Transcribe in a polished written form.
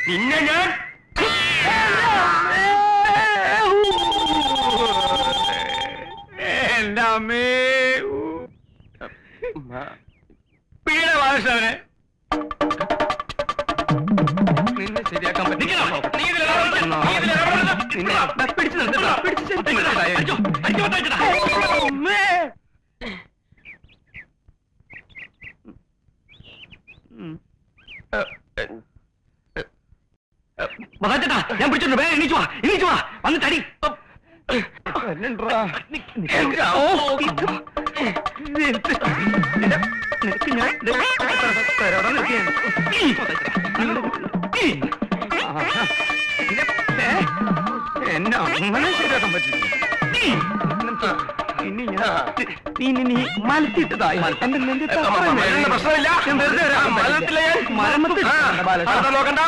നിന്നെ ഞാൻ എന്റെ അമ്മേ പീഡ ബാലകൃഷ്ണനെ നിന്നെ ശരിയാക്കാൻ പറ്റില്ല. പിടിച്ചു നിർത്തട്ടാ, പിടിച്ചു ചേട്ടാ, ഞാൻ പിടിച്ചോണ്ട് വേഗം എണീച്ചു വാ വന്ന് തടി. എന്നെ അങ്ങനെ ശരിയാക്കാൻ പറ്റില്ല. ഇനി നീ മലത്തിട്ടതായി എന്റെ പ്രശ്നമില്ല. മരത്തിൽ നോക്കണ്ട.